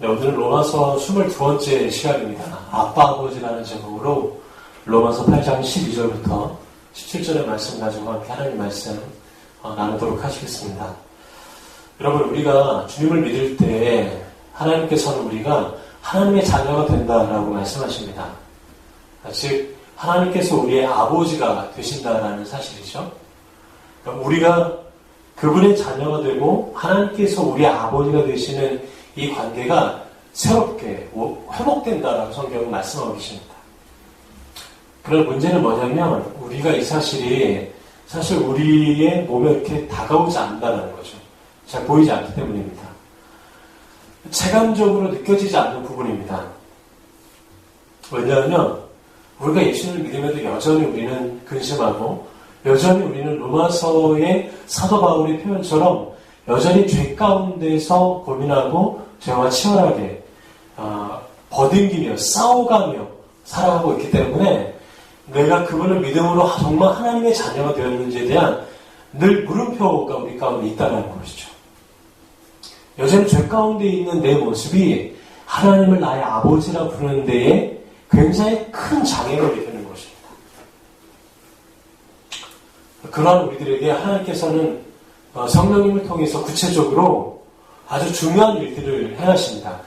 네, 오늘은 로마서 22번째 시간입니다. 아빠 아버지라는 제목으로 로마서 8장 12절부터 17절의 말씀 가지고 함께 하나님 말씀 나누도록 하시겠습니다. 여러분, 우리가 주님을 믿을 때 하나님께서는 우리가 하나님의 자녀가 된다라고 말씀하십니다. 즉 하나님께서 우리의 아버지가 되신다라는 사실이죠. 그러니까 우리가 그분의 자녀가 되고 하나님께서 우리의 아버지가 되시는 이 관계가 새롭게 회복된다라고 성경은 말씀하고 계십니다. 그런 문제는 뭐냐면 우리가 이 사실이 사실 우리의 몸에 이렇게 다가오지 않는다는 거죠. 잘 보이지 않기 때문입니다. 체감적으로 느껴지지 않는 부분입니다. 왜냐하면 우리가 예수를 믿음에도 여전히 우리는 근심하고 여전히 우리는 로마서의 사도 바울의 표현처럼 여전히 죄 가운데서 고민하고 죄와 치열하게 버딩기며 싸워가며 살아가고 있기 때문에 내가 그분을 믿음으로 정말 하나님의 자녀가 되었는지에 대한 늘 물음표가 우리 가운데 있다는 것이죠. 여전히 죄 가운데 있는 내 모습이 하나님을 나의 아버지라 부르는 데에 굉장히 큰 장애를 일으키는 것입니다. 그러한 우리들에게 하나님께서는 성령님을 통해서 구체적으로 아주 중요한 일들을 행하십니다.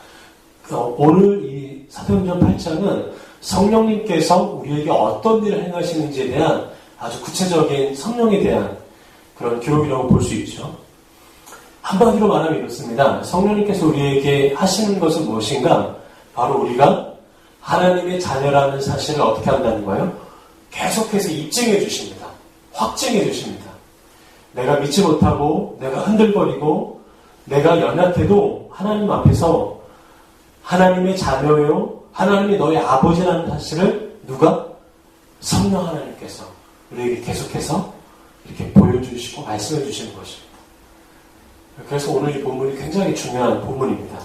오늘 이 사도행전 8장은 성령님께서 우리에게 어떤 일을 행하시는지에 대한 아주 구체적인 성령에 대한 그런 기록이라고 볼 수 있죠. 한마디로 말하면 이렇습니다. 성령님께서 우리에게 하시는 것은 무엇인가? 바로 우리가 하나님의 자녀라는 사실을 어떻게 한다는 거예요? 계속해서 입증해 주십니다. 확증해 주십니다. 내가 믿지 못하고 내가 흔들거리고 내가 연약해도 하나님 앞에서 하나님의 자녀요, 하나님이 너의 아버지라는 사실을 누가? 성령 하나님께서 우리에게 계속해서 이렇게 보여주시고 말씀해 주시는 것입니다. 그래서 오늘 이 본문이 굉장히 중요한 본문입니다.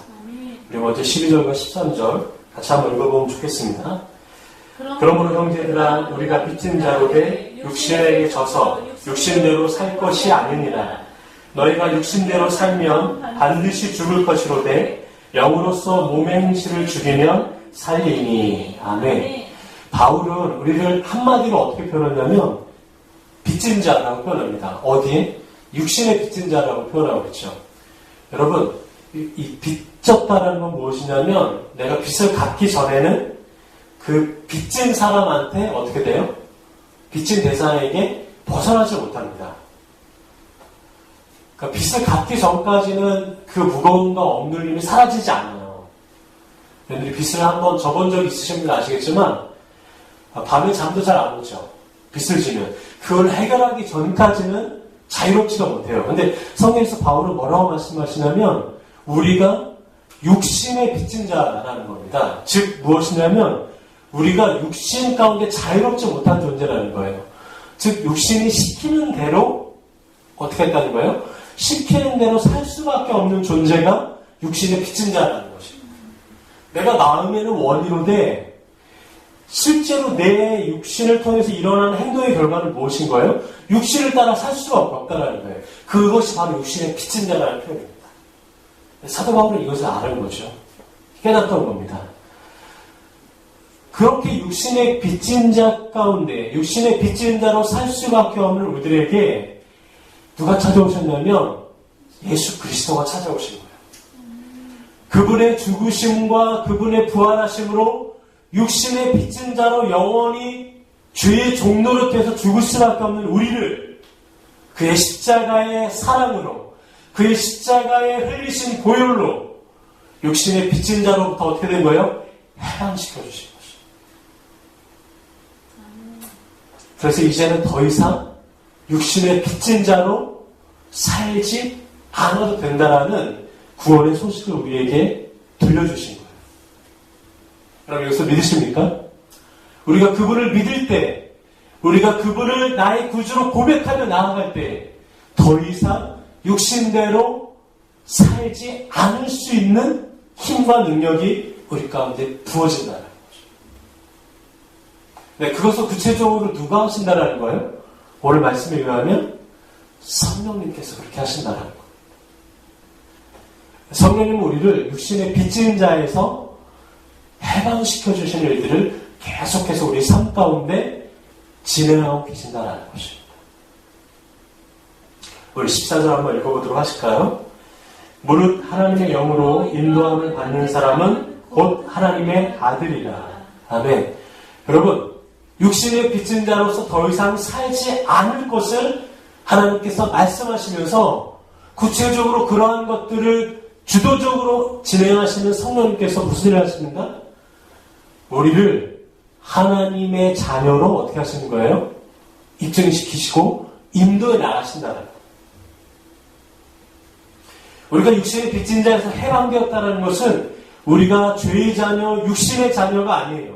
우리 먼저 12절과 13절 같이 한번 읽어보면 좋겠습니다. 그러므로 형제들아 우리가 빚진 자로 돼 육신에게 져서 육신대로 살 것이 아니니라. 너희가 육신대로 살면 반드시 죽을 것이로되 영으로서 몸의 행실을 죽이면 살리니. 아멘. 바울은 우리를 한마디로 어떻게 표현하냐면 빚진 자라고 표현합니다. 어디에? 육신의 빚진 자라고 표현하고 있죠. 여러분, 이 빚졌다는 건 무엇이냐면 내가 빚을 갚기 전에는 그 빚진 사람한테 어떻게 돼요? 빚진 대상에게 벗어나지 못합니다. 그러니까 빚을 갚기 전까지는 그 무거움과 억눌림이 사라지지 않아요. 여러분들이 빚을 한번 져본 적이 있으신 분 아시겠지만 밤에 잠도 잘 안 오죠. 빚을 지면. 그걸 해결하기 전까지는 자유롭지가 못해요. 근데 성경에서 바울은 뭐라고 말씀하시냐면 우리가 육신의 빚진 자라는 겁니다. 즉 무엇이냐면 우리가 육신 가운데 자유롭지 못한 존재라는 거예요. 즉 육신이 시키는 대로 어떻게 했다는 거예요? 시키는 대로 살 수밖에 없는 존재가 육신의 빚진 자라는 것입니다. 내가 마음에는 원이로되 실제로 내 육신을 통해서 일어나는 행동의 결과는 무엇인 거예요? 육신을 따라 살 수가 없다는 거예요. 그것이 바로 육신의 빚진 자라는 표현입니다. 사도 바울은 이것을 아는 거죠. 깨닫던 겁니다. 그렇게 육신의 빚진 자 가운데 육신의 빚진 자로 살 수밖에 없는 우리들에게 누가 찾아오셨냐면 예수 그리스도가 찾아오신 거예요. 그분의 죽으심과 그분의 부활하심으로 육신의 빚진 자로 영원히 죄의 종노릇해서 죽을 수밖에 없는 우리를 그의 십자가의 사랑으로 그의 십자가에 흘리신 보혈로 육신의 빚진 자로부터 어떻게 된 거예요? 해방시켜 주신 것입니다. 그래서 이제는 더 이상 육신의 빚진 자로 살지 않아도 된다라는 구원의 소식을 우리에게 들려주신 거예요. 여러분 여기서 믿으십니까? 우리가 그분을 믿을 때, 우리가 그분을 나의 구주로 고백하며 나아갈 때 더 이상 육신대로 살지 않을 수 있는 힘과 능력이 우리 가운데 부어진다는 거죠. 네, 그것을 구체적으로 누가 하신다는 거예요? 오늘 말씀에 의하면 성령님께서 그렇게 하신다는 거예요. 성령님은 우리를 육신의 빚진 자에서 해방시켜 주시는 일들을 계속해서 우리 삶 가운데 진행하고 계신다는 것입니다. 우리 14절 한번 읽어보도록 하실까요? 무릇 하나님의 영으로 인도함을 받는 사람은 곧 하나님의 아들이라. 아멘. 여러분, 육신의 빚진 자로서 더 이상 살지 않을 것을 하나님께서 말씀하시면서 구체적으로 그러한 것들을 주도적으로 진행하시는 성령님께서 무슨 일을 하십니까? 우리를 하나님의 자녀로 어떻게 하시는 거예요? 입증시키시고 인도해 나가신다는 거예요. 우리가 육신의 빚진 자에서 해방되었다는 것은 우리가 죄의 자녀, 육신의 자녀가 아니에요.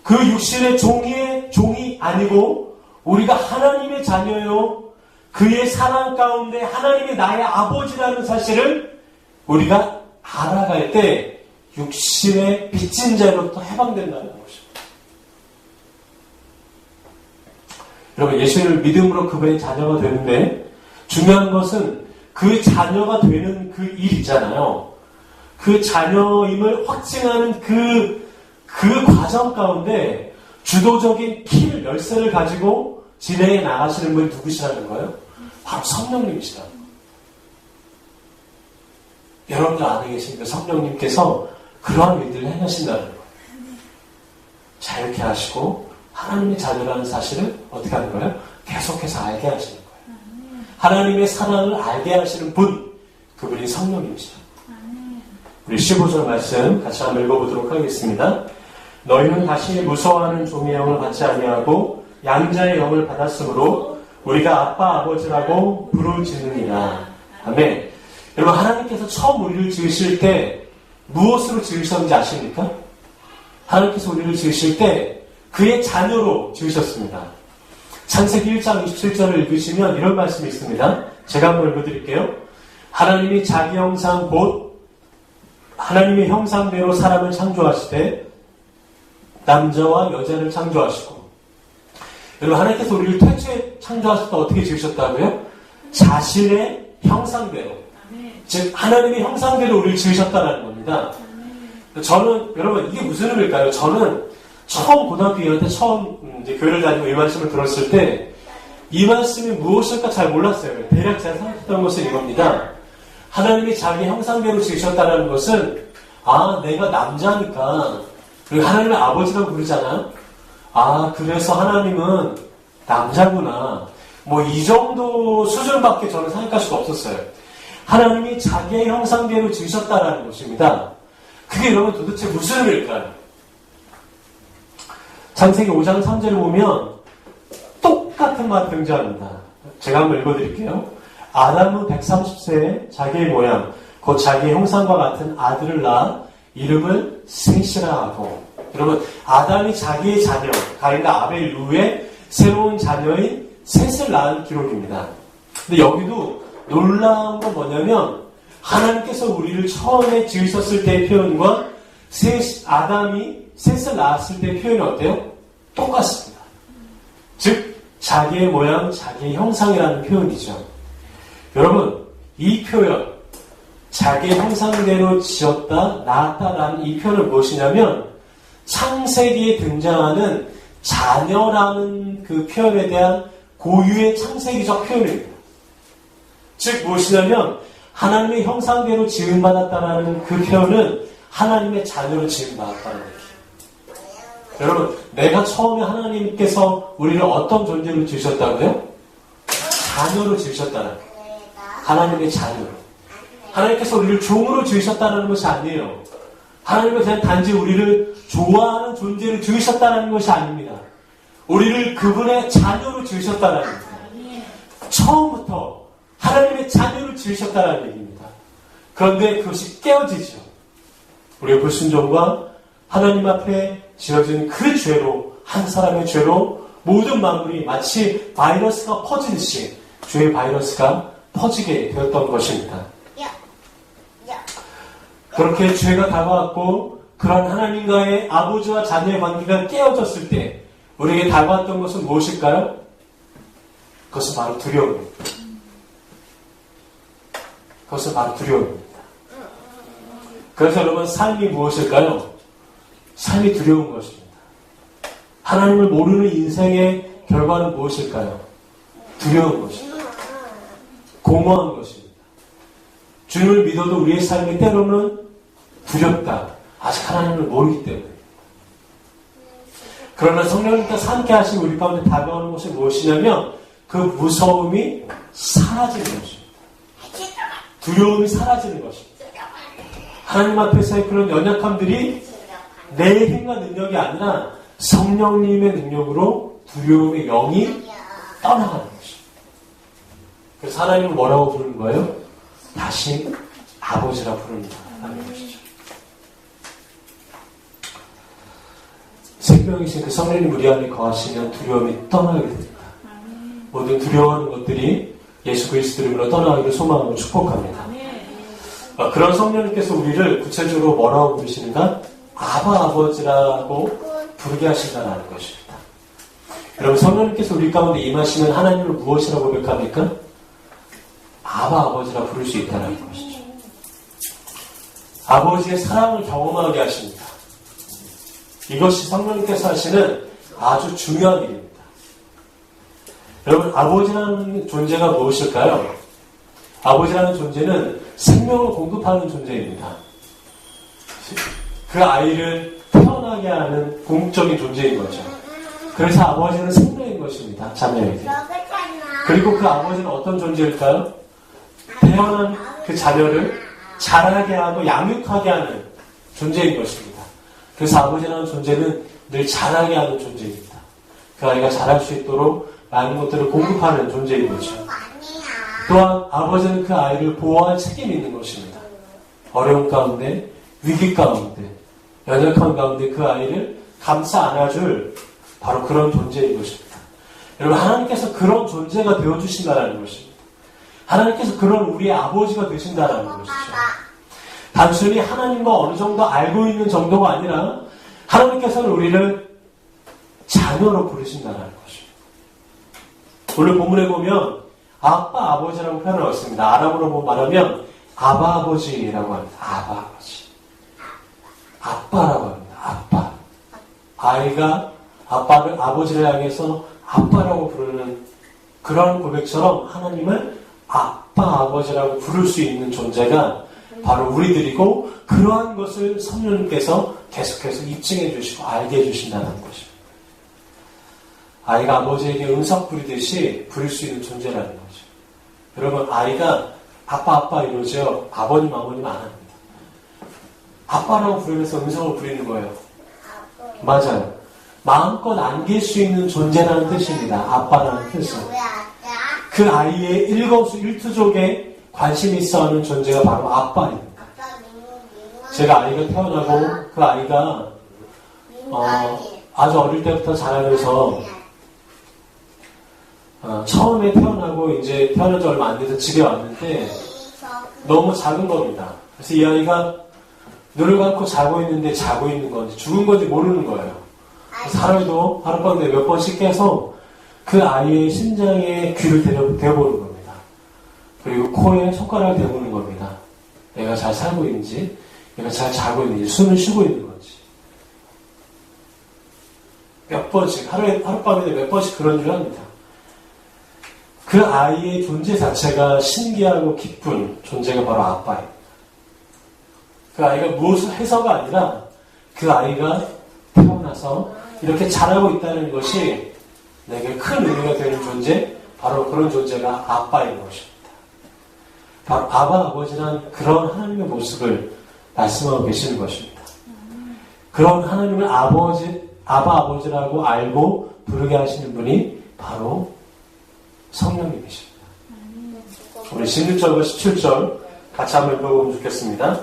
그 육신의 종이 아니고 우리가 하나님의 자녀요. 그의 사랑 가운데 하나님이 나의 아버지라는 사실을 우리가 알아갈 때 육신의 빚진 자로부터 해방된다는 것입니다. 여러분, 예수를 믿음으로 그분의 자녀가 되는데 중요한 것은 그 자녀가 되는 그 일 있잖아요. 그 자녀임을 확증하는 그 과정 가운데 주도적인 키를 열쇠를 가지고 진행해 나가시는 분이 누구시라는 거예요? 바로 성령님이시라는 거예요. 여러분들 안에 계신 그 성령님께서 그러한 일들을 행하신다는 거예요. 자유케 하시고 하나님의 자녀라는 사실을 어떻게 하는 거예요? 계속해서 알게 하시는 거예요. 하나님의 사랑을 알게 하시는 분, 그분이 성령님이시죠. 우리 15절 말씀 같이 한번 읽어보도록 하겠습니다. 너희는 다시 무서워하는 종의 영을 받지 아니하고 양자의 영을 받았으므로 우리가 아빠 아버지라고 부르짖느니라. 아멘. 여러분, 하나님께서 처음 우리를 지으실 때 무엇으로 지으셨는지 아십니까? 하나님께서 우리를 지으실 때 그의 자녀로 지으셨습니다. 창세기 1장 27절을 읽으시면 이런 말씀이 있습니다. 제가 한번 읽어드릴게요. 하나님이 자기 형상 곧 하나님의 형상대로 사람을 창조하시되 남자와 여자를 창조하시고. 여러분, 하나님께서 우리를 태초에 창조하실 때 어떻게 지으셨다고요? 자신의 형상대로. 즉 하나님의 형상대로 우리를 지으셨다는 겁니다. 저는 여러분, 이게 무슨 의미일까요? 저는 처음 고등학교 2학년 때 처음 이제 교회를 다니고 이 말씀을 들었을 때 이 말씀이 무엇일까 잘 몰랐어요. 대략 제가 생각했던 것은 이겁니다. 하나님이 자기 형상대로 지으셨다는 것은 내가 남자니까 그리고 하나님의 아버지라고 부르잖아요. 그래서 하나님은 남자구나. 뭐 이 정도 수준밖에 저는 생각할 수가 없었어요. 하나님이 자기의 형상대로 지으셨다는 것입니다. 그게 여러분 도대체 무슨 의미일까요? 창세기 5장 3절을 보면 똑같은 말이 등장합니다. 제가 한번 읽어드릴게요. 아담은 130세에 자기의 모양, 곧 자기의 형상과 같은 아들을 낳아 이름을 셋이라 하고. 여러분, 아담이 자기의 자녀, 가인과 아벨 이후에 새로운 자녀인 셋을 낳은 기록입니다. 근데 여기도 놀라운 건 뭐냐면 하나님께서 우리를 처음에 지으셨을 때의 표현과 아담이 셋을 낳았을 때의 표현이 어때요? 똑같습니다. 즉 자기의 모양, 자기의 형상이라는 표현이죠. 여러분, 이 표현, 자기의 형상대로 지었다, 낳았다라는 이 표현은 무엇이냐면 창세기에 등장하는 자녀라는 그 표현에 대한 고유의 창세기적 표현입니다. 즉 무엇이냐면 하나님의 형상대로 지음받았다라는 그 표현은 하나님의 자녀로 지음받았다는 얘기예요. 여러분, 내가 처음에 하나님께서 우리를 어떤 존재로 지으셨다고요? 자녀로 지으셨다는 거예요. 하나님의 자녀로. 하나님께서 우리를 종으로 지으셨다는 것이 아니에요. 하나님은 그냥 단지 우리를 좋아하는 존재로 지으셨다는 것이 아닙니다. 우리를 그분의 자녀로 지으셨다는 겁니다. 처음부터 하나님의 자녀로 지으셨다는 얘기입니다. 그런데 그것이 깨어지죠. 우리의 불순종과 하나님 앞에 지어진 그 죄로, 한 사람의 죄로 모든 만물이 마치 바이러스가 퍼지듯이 죄의 바이러스가 퍼지게 되었던 것입니다. 그렇게 죄가 다가왔고 그런 하나님과의 아버지와 자녀의 관계가 깨어졌을 때 우리에게 다가왔던 것은 무엇일까요? 그것은 바로 두려움입니다. 그것은 바로 두려움입니다. 그래서 여러분 삶이 무엇일까요? 삶이 두려운 것입니다. 하나님을 모르는 인생의 결과는 무엇일까요? 두려운 것입니다. 공허한 것입니다. 주님을 믿어도 우리의 삶이 때로는 두렵다. 아직 하나님을 모르기 때문에. 그러나 성령님께서 함께 하시고 우리 가운데 다가오는 것이 무엇이냐면 그 무서움이 사라지는 것입니다. 두려움이 사라지는 것입니다. 하나님 앞에서의 그런 연약함들이 내 힘과 능력이 아니라 성령님의 능력으로 두려움의 영이 떠나가는 것입니다. 그래서 하나님은 뭐라고 부르는 거예요? 다시 아버지라 부른다라는 것이죠. 생명이신 그 성령님 우리 안에 거하시면 두려움이 떠나게 됩니다. 모든 두려워하는 것들이 예수 그리스도 이름으로 떠나기를 소망하고 축복합니다. 그런 성령님께서 우리를 구체적으로 뭐라고 부르시는가? 아바 아버지라고 부르게 하신다는 것입니다. 여러분 성령님께서 우리 가운데 임하시면 하나님을 무엇이라고 고백합니까? 아바 아버지라 부를 수 있다는 것이죠. 아버지의 사랑을 경험하게 하십니다. 이것이 성령님께서 하시는 아주 중요한 일입니다. 여러분 아버지라는 존재가 무엇일까요? 아버지라는 존재는 생명을 공급하는 존재입니다. 그 아이를 태어나게 하는 궁극적인 존재인 거죠. 그래서 아버지는 생명인 것입니다. 자녀에게. 그리고 그 아버지는 어떤 존재일까요? 태어난 그 자녀를 자라게 하고 양육하게 하는 존재인 것입니다. 그래서 아버지라는 존재는 늘 자라게 하는 존재입니다. 그 아이가 자랄 수 있도록 많은 것들을 공급하는 존재인 거죠. 또한 아버지는 그 아이를 보호할 책임이 있는 것입니다. 어려운 가운데, 위기 가운데, 연약한 가운데 그 아이를 감싸 안아줄 바로 그런 존재인 것입니다. 여러분 하나님께서 그런 존재가 되어주신다는 것입니다. 하나님께서 그런 우리의 아버지가 되신다는 것이죠. 단순히 하나님과 어느 정도 알고 있는 정도가 아니라 하나님께서는 우리를 자녀로 부르신다는 것입니다. 오늘 본문에 보면 아빠 아버지라고 표현을 했습니다. 아람어로 말하면 아바 아버지라고 합니다. 아바 아버지. 아빠라고 합니다. 아빠. 아이가 아빠를 아버지를 향해서 아빠라고 부르는 그런 고백처럼 하나님을 아빠 아버지라고 부를 수 있는 존재가 바로 우리들이고 그러한 것을 성령님께서 계속해서 입증해 주시고 알게 해주신다는 것입니다. 아이가 아버지에게 은사 부리듯이 부릴 수 있는 존재라는 거죠. 여러분 아이가 아빠 이러죠. 아버님 안 합니다. 아빠라고 부르면서 음성을 부리는 거예요. 맞아요. 마음껏 안길 수 있는 존재라는 뜻입니다. 아빠라는 뜻은. 그 아이의 일거수일투족에 관심이 있어 하는 존재가 바로 아빠입니다. 제가 아이가 태어나고 그 아이가 아주 어릴 때부터 자라면서 처음에 태어나고 이제 태어난 지 얼마 안 돼서 집에 왔는데 너무 작은 겁니다. 그래서 이 아이가 눈을 감고 자고 있는데 자고 있는 건지 죽은 건지 모르는 거예요. 하루에도 하룻밤에 몇 번씩 깨서 그 아이의 심장에 귀를 대보는 겁니다. 그리고 코에 손가락을 대보는 겁니다. 내가 잘 살고 있는지, 내가 잘 자고 있는지, 숨을 쉬고 있는 건지. 몇 번씩, 하룻밤에 몇 번씩 그런 일을 합니다. 그 아이의 존재 자체가 신기하고 기쁜 존재가 바로 아빠입니다. 그 아이가 무엇을 해서가 아니라 그 아이가 태어나서 이렇게 자라고 있다는 것이 내게 큰 의미가 되는 존재, 바로 그런 존재가 아빠인 것입니다. 바로 아바 아버지란 그런 하나님의 모습을 말씀하고 계시는 것입니다. 그런 하나님을 아바 아버지라고 알고 부르게 하시는 분이 바로 성령님이십니다. 우리 16절과 17절 같이 한번 읽어보면 좋겠습니다.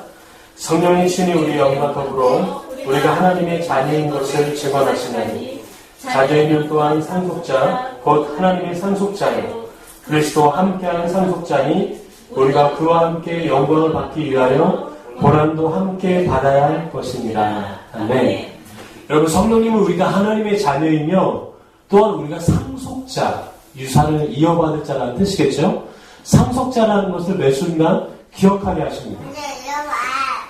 성령이 친히 우리 영과 더불어 우리가 하나님의 자녀인 것을 증언하시나니 자녀이면 또한 상속자 곧 하나님의 상속자요 그리스도와 함께하는 상속자니 우리가 그와 함께 영광을 받기 위하여 고난도 함께 받아야 할 것입니다. 아멘. 여러분 성령님은 우리가 하나님의 자녀이며 또한 우리가 상속자 유산을 이어받을 자라는 뜻이겠죠. 상속자라는 것을 매 순간 기억하게 하십니다.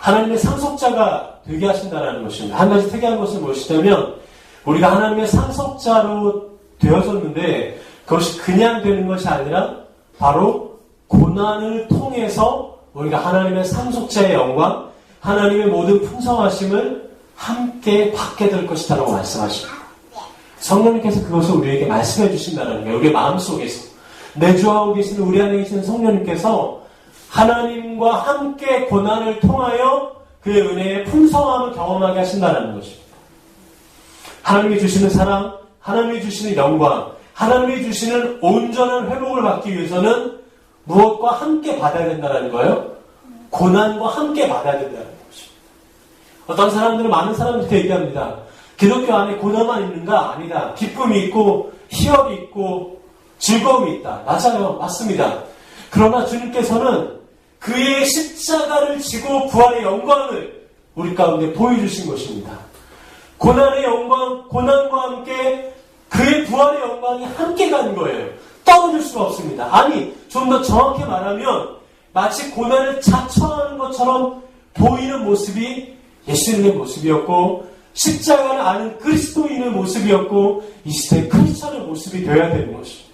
하나님의 상속자가 되게 하신다는 것입니다. 한 가지 특이한 것은 무엇이냐면 우리가 하나님의 상속자로 되어졌는데 그것이 그냥 되는 것이 아니라 바로 고난을 통해서 우리가 하나님의 상속자의 영광, 하나님의 모든 풍성하심을 함께 받게 될 것이다라고 말씀하십니다. 성령님께서 그것을 우리에게 말씀해 주신다는 거예요. 우리의 마음속에서 내주하고 계시는 우리 안에 계시는 성령님께서 하나님과 함께 고난을 통하여 그의 은혜의 풍성함을 경험하게 하신다는 것입니다. 하나님이 주시는 사랑, 하나님이 주시는 영광, 하나님이 주시는 온전한 회복을 받기 위해서는 무엇과 함께 받아야 된다는 거예요? 고난과 함께 받아야 된다는 것입니다. 어떤 사람들은, 많은 사람들이 얘기합니다. 기독교 안에 고난만 있는가? 아니다. 기쁨이 있고 희열이 있고 즐거움이 있다. 맞아요. 맞습니다. 그러나 주님께서는 그의 십자가를 지고 부활의 영광을 우리 가운데 보여주신 것입니다. 고난의 영광, 고난과 함께 그의 부활의 영광이 함께 간 거예요. 떨어질 수가 없습니다. 아니, 좀 더 정확히 말하면 마치 고난을 자처하는 것처럼 보이는 모습이 예수님의 모습이었고 십자가를 아는 그리스도인의 모습이었고 이 시대의 크리스천의 모습이 되어야 되는 것입니다.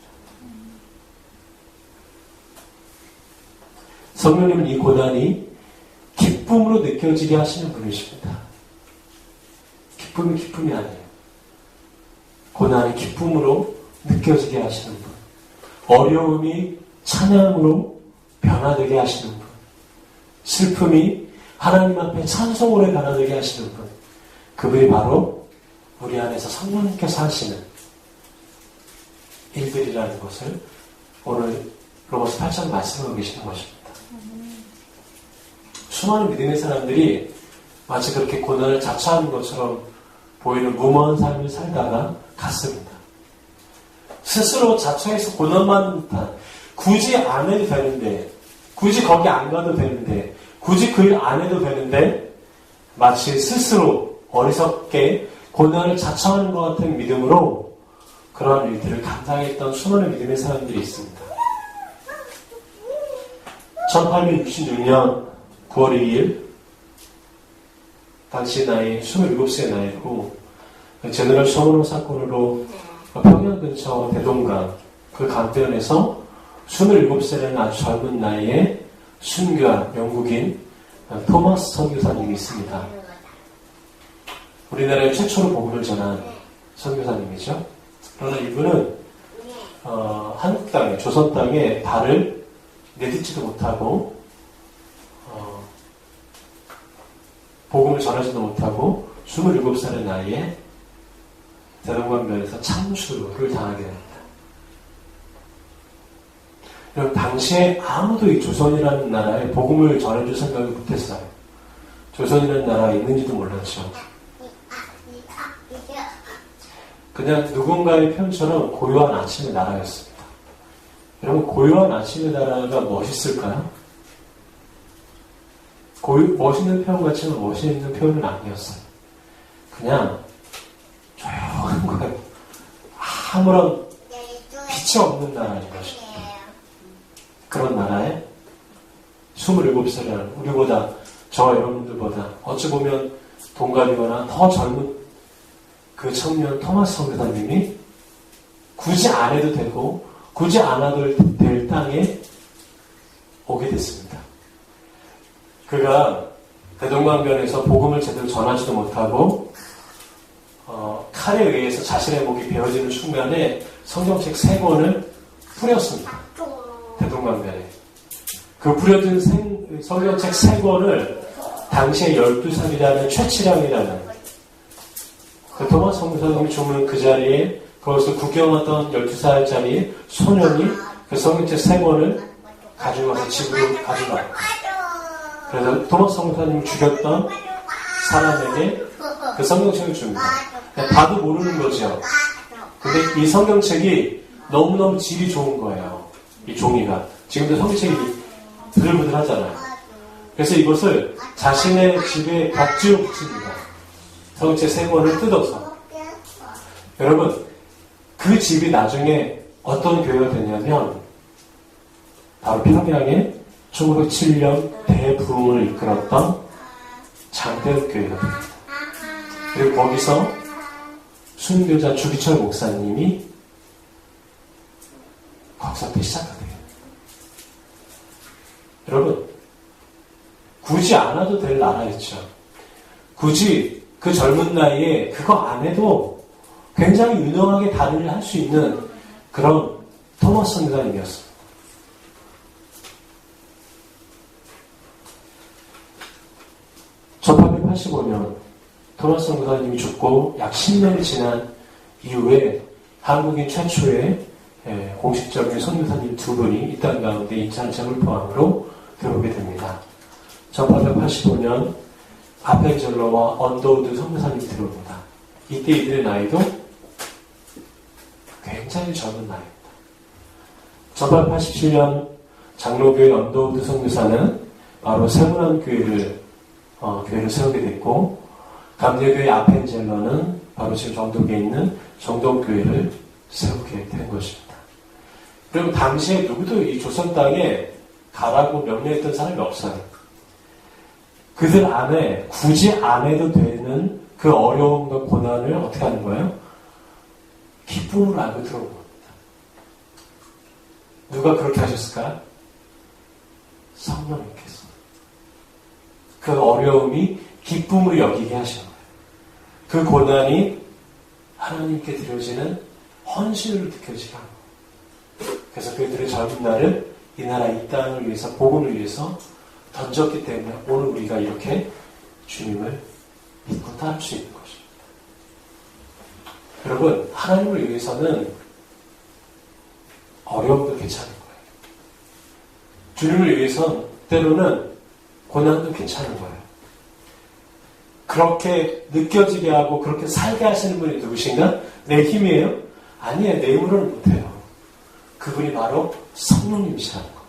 성령님은 이 고난이 기쁨으로 느껴지게 하시는 분이십니다. 기쁨이 아니에요. 고난이 기쁨으로 느껴지게 하시는 분. 어려움이 찬양으로 변화되게 하시는 분. 슬픔이 하나님 앞에 찬송으로 변화되게 하시는 분. 그분이 바로 우리 안에서 성령님께서 하시는 일들이라는 것을 오늘 로마서 8장 말씀하고 계시는 것입니다. 수많은 믿음의 사람들이 마치 그렇게 고난을 자처하는 것처럼 보이는 무모한 삶을 살다가 갔습니다. 스스로 자처해서 고난받는 듯한, 굳이 안 해도 되는데, 굳이 거기 안 가도 되는데, 굳이 그 일 안 해도 되는데, 마치 스스로 어리석게 고난을 자처하는 것 같은 믿음으로 그러한 일들을 감당했던 수많은 믿음의 사람들이 있습니다. 1866년 9월 2일 당시 나이 27세의 나이고 제너럴 쇼노 사건으로 평양 근처 대동강 그 강변에서 27살이라는 아주 젊은 나이에 순교한 영국인 토마스 선교사님이 있습니다. 우리나라에 최초로 복음을 전한 선교사님이죠. 그러나 이분은 한국 땅에, 조선 땅에 발을 내딛지도 못하고 복음을 전하지도 못하고 27살의 나이에 대동강변에서 참수를 당하게 됩니다. 여러분, 당시에 아무도 이 조선이라는 나라에 복음을 전해줄 생각을 못했어요. 조선이라는 나라가 있는지도 몰랐죠. 그냥 누군가의 표현처럼 고요한 아침의 나라였습니다. 여러분, 고요한 아침의 나라가 멋있을까요? 멋있는 표현 같지만 멋있는 표현은 아니었어요. 그냥 조용한 거예요. 아무런 빛이 없는 나라인 것입니다. 그런 나라에 27살이라는 우리보다, 저와 여러분들보다 어찌 보면 동갑이거나 더 젊은 그 청년 토마스 선교사님이 굳이 안 해도 되고 굳이 안 해도 될 땅에 오게 됐습니다. 그가 대동강변에서 복음을 제대로 전하지도 못하고 칼에 의해서 자신의 목이 베어지는 순간에 성경책 3권을 뿌렸습니다. 대동강변에. 그 뿌려진 성경책 3권을 당시에 12살이라는 최치량이라는 그 토마스 선교사님이 죽는 그 자리에 그것을 구경하던 12살짜리 소년이 그 성경책 3권을 가져가서 집으로 가져가요. 그래서 토마스 선교사님을 죽였던 사람에게 그 성경책을 줍니다. 봐도 모르는 거죠. 근데 이 성경책이 너무너무 질이 좋은 거예요. 이 종이가. 지금도 성경책이 부들부들 하잖아요. 그래서 이것을 자신의 집에 벽지로 붙입니다. 성경책 3권을 뜯어서. 여러분, 그 집이 나중에 어떤 교회가 되냐면 바로 평양에 1907년 대부흥을 이끌었던 장대현 교회가 됩니다. 그리고 거기서 순교자 주기철 목사님이 거기서부터 시작하게 돼요. 여러분, 굳이 안 와도 될 나라였죠. 굳이 그 젊은 나이에 그거 안 해도 굉장히 유능하게 다른 일을 할 수 있는 그런 토마스 선교사님이었습니다. (1885년) 토마스 선교사님이 죽고 약 10년이 지난 이후에 한국인 최초의 공식적인 선교사님 두 분이 이 땅 가운데 인천창을 포함으로 들어오게 됩니다. 1885년 아펜젤러와 언더우드 선교사님이 들어옵니다. 이때 이들의 나이도 굉장히 젊은 나이입니다. 1887년 장로교회 언더우드 선교사는 바로 세문안 교회를 세우게 됐고, 감리교회 아펜젤러는 바로 지금 정동교에 있는 정동교회를 세우게 된 것입니다. 그리고 당시에 누구도 이 조선 땅에 가라고 명령했던 사람이 없어요. 그들 안에 굳이 안 해도 되는 그 어려움과 고난을 어떻게 하는 거예요? 기쁨으로 알고 들어온 겁니다. 누가 그렇게 하셨을까요? 성령님께서. 그 어려움이 기쁨으로 여기게 하신 거예요. 그 고난이 하나님께 드려지는 헌신으로 느껴지게 한 거예요. 그래서 그들의 젊은 날을 이 나라 이 땅을 위해서, 복음을 위해서 던졌기 때문에 오늘 우리가 이렇게 주님을 믿고 따를 수 있는 것입니다. 여러분, 하나님을 위해서는 어려움도 괜찮은 거예요. 주님을 위해서는 때로는 고난도 괜찮은 거예요. 그렇게 느껴지게 하고 그렇게 살게 하시는 분이 누구신가? 내 힘이에요? 아니에요. 내 힘으로는 못해요. 그분이 바로 성령님이시라는 겁니다.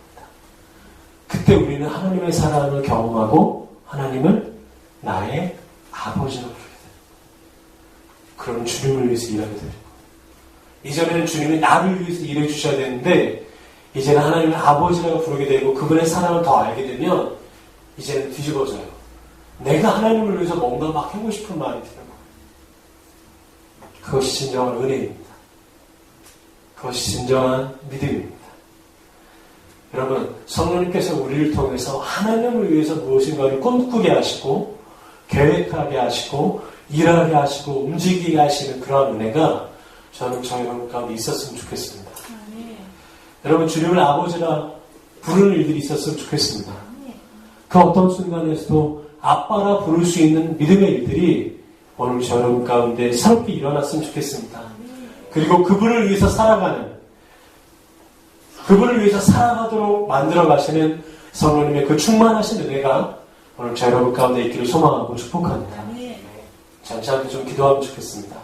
그때 우리는 하나님의 사랑을 경험하고 하나님을 나의 아버지로 부르게 돼요. 그럼 주님을 위해서 일하게 돼요. 이전에는 주님이 나를 위해서 일해 주셔야 되는데 이제는 하나님을 아버지라고 부르게 되고 그분의 사랑을 더 알게 되면 이제는 뒤집어져요. 내가 하나님을 위해서 뭔가 막 하고 싶은 마음이 드는 거예요. 그것이 진정한 은혜입니다. 그것이 진정한 믿음입니다. 여러분, 성령님께서 우리를 통해서 하나님을 위해서 무엇인가를 꿈꾸게 하시고 계획하게 하시고 일하게 하시고 움직이게 하시는 그러한 은혜가 저는 저희 가운데 있었으면 좋겠습니다. 여러분, 주님을 아버지라 부르는 일들이 있었으면 좋겠습니다. 그 어떤 순간에서도 아빠라 부를 수 있는 믿음의 일들이 오늘 저 여러분 가운데 새롭게 일어났으면 좋겠습니다. 그리고 그분을 위해서 살아가도록 만들어 가시는 성령님의 그 충만하신 은혜가 오늘 저 여러분 가운데 있기를 소망하고 축복합니다. 잠시 함께 좀 기도하면 좋겠습니다.